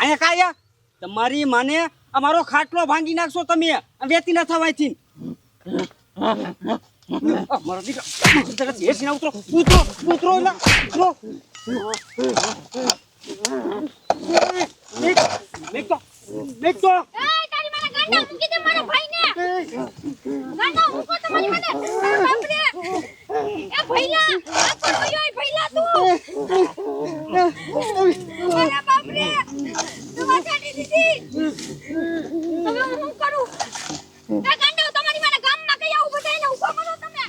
અહીંયા કાયા તમારી માને અમારો ખાટલો ભાંગી નાખશો તમે વેતી ના થવાયથી મારો દીકરા એસી ના ઉતરો ઉતરો ઉતરો ના ઉતરો નીકળો એ તારી મને ગાંડા મૂકી દે મારા ભાઈને ગાંડા મૂકો તો મારી મને બાપ રે એ ભઈલા આ કોણ હોય ભઈલા તું મારા બાપ રે દવા છાડી દીધી હવે હું કરું એ ગાંડા તમારી મને ગામમાં કઈ આવું બધાને ઉભો કરો તમે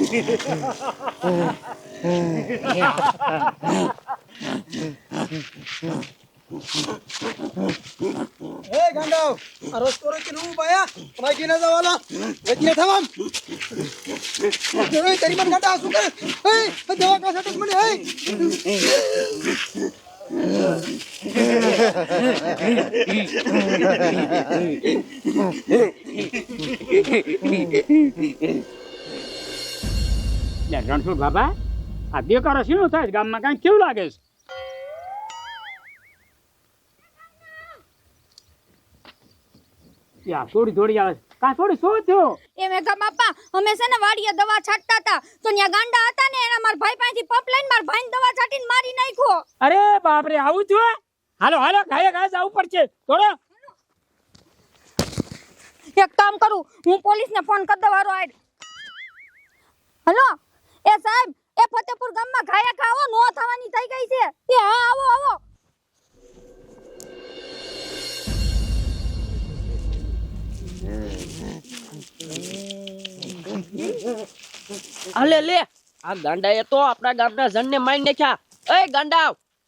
એ ગાંડાવ આ રસ્તો રોકી નું બાયા અમાય કે ના જવાલા વેચને થવામ એ તારી મન ગાંડા શું કરે એ દવા કા સટક મને રણછોડ બાબા આ દેકારો શું થાય ગામમાં કઈ કેવું લાગે છે યા થોડી થોડી આવે કા થોડી શું થયો એ મેઘા બાપા અમે છે ને વાડીએ દવા છાંટતા હતા તો ન્યા ગાંડા હતા ને એના માર ભાઈ પાસેથી પપ લઈને માર ભાઈને દવા છાંટીને મારી નાખ્યો અરે બાપ રે આવું થયું હાલો હાલો ગાય ગાય જવું પડશે થોડો એક કામ કરું હું પોલીસને ફોન કરી દવારો આડ હેલો એ સાહેબ એ ફતેપુર ગામમાં ઘાયા ખાવો નો થવાની થઈ ગઈ છે એ હા આવો આવો અલે લે આ ગાંડાએ તો આપણા ગામના જણને મારી નાખ્યા એ ગાંડા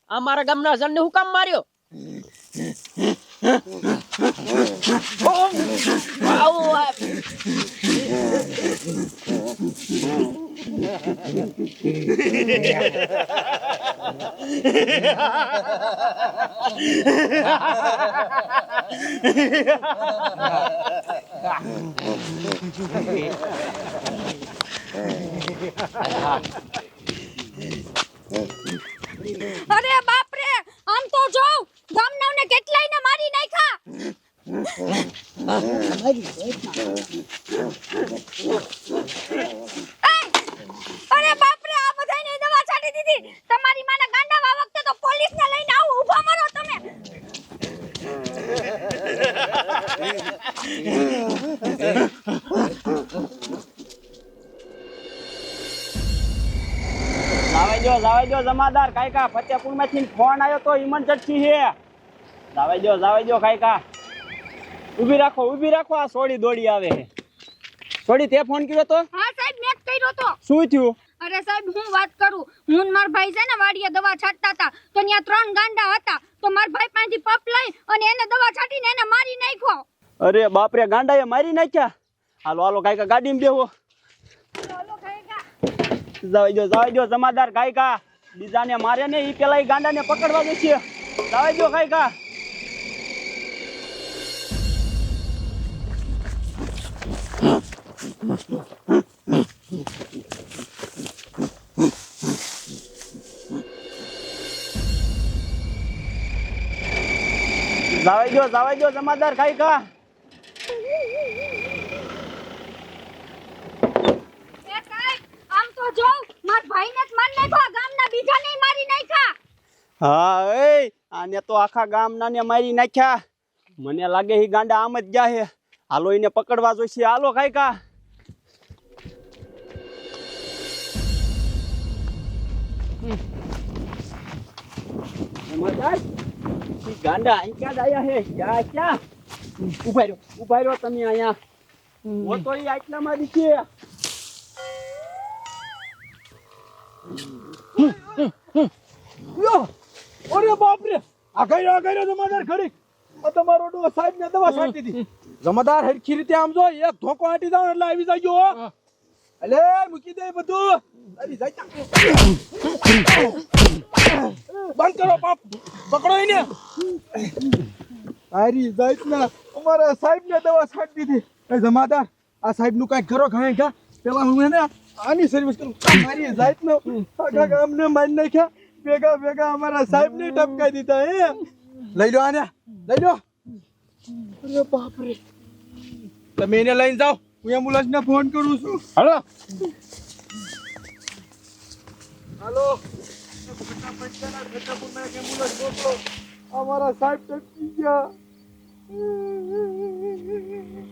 અમારા ગામના જણને હું કામ માર્યો અરે બાપ રે આમ તો જો ગામનાઓને કેટલાયને મારી નાખ્યા અરે બાપ રે આ બધાને દવા છાડી દીધી તમારી માને ગાંડા વખતે તો પોલીસને લઈને આવું ઊભા મરો તમે જાવે જો જમાદાર કાયકા ફતેપુર માંથી ફોન આવ્યો તો ઇમરજન્સી છે જાવે જો કાયકા ઊભી રાખો આ સોડી દોડી આવે છે સોડી તે ફોન કર્યો તો હા સાહેબ મેં જ કર્યો તો શું થયું અરે સાહેબ હું વાત કરું હું માર ભાઈ છે ને વાડીએ દવા છાંટતા હતા તો ત્યાં 3 ગાંડા હતા તો માર ભાઈ પાસેથી પપ લઈ અને એને દવા છાંટીને એને મારી નાખ્યો અરે બાપ રે ગાંડાએ મારી નાખ્યા હાલો કાયકા ગાડીમાં બેહો ચાલો ખાયગા જાવે જો જમાદાર કાયકા બીજાને મારે ને ઈ પેલા ઈ ગાંડાને પકડવા જશે જાવે જો કાયકા જાવે જો જમાદાર કાયકા આમ તો જો માર ભાઈને જ મારી નાખ્યો ગામના બીજાને મારી નાખ્યા હા એ આને તો આખા ગામના ને મારી નાખ્યા મને લાગે ઈ ગાંડા આમ જ ગયા છે હાલો એને પકડવા જોઈશે હાલો કાયકા ગાંડા અહીં ક્યાં આયા હે ક્યાં ઉભા રહ્યો તમે અહીંયા હું તો ઈ આટલામાં દીખે અરે બાપ રે આ ગયો જમાદાર ખરી આ તમારો ડો સાહેબ ને દવા છાંટી હતી જમાદાર હરખી રીતે આમ જો એક ધોકો આટી જાવ એટલે આવી જાજો અલે મૂકી દે બધું અરે જાય બંધ કરો પાપ પકડો એને આરી જાત ના અમારા સાહેબ ને દવા છાંટી દીધી એ જમાદાર આ સાહેબ નું કઈ કરો ઘાય ઘા પેલા હું એને આની સર્વિસ કરું મારી જાત નો આખા ગામને મારી નાખ્યા ભેગા ભેગા અમારા સાહેબ ને ટપકાઈ દીધા હે લઈ લો આને લઈ લો અરે બાપ રે તમે એને લઈને જાઓ હું એમ્બ્યુલન્સ ને ફોન કરું છું હાલો હાલો ફટાફટ ચાલા ફટાફટ એમ્બ્યુલન્સ મોકલો અમારા સાહેબ ટપકી ગયા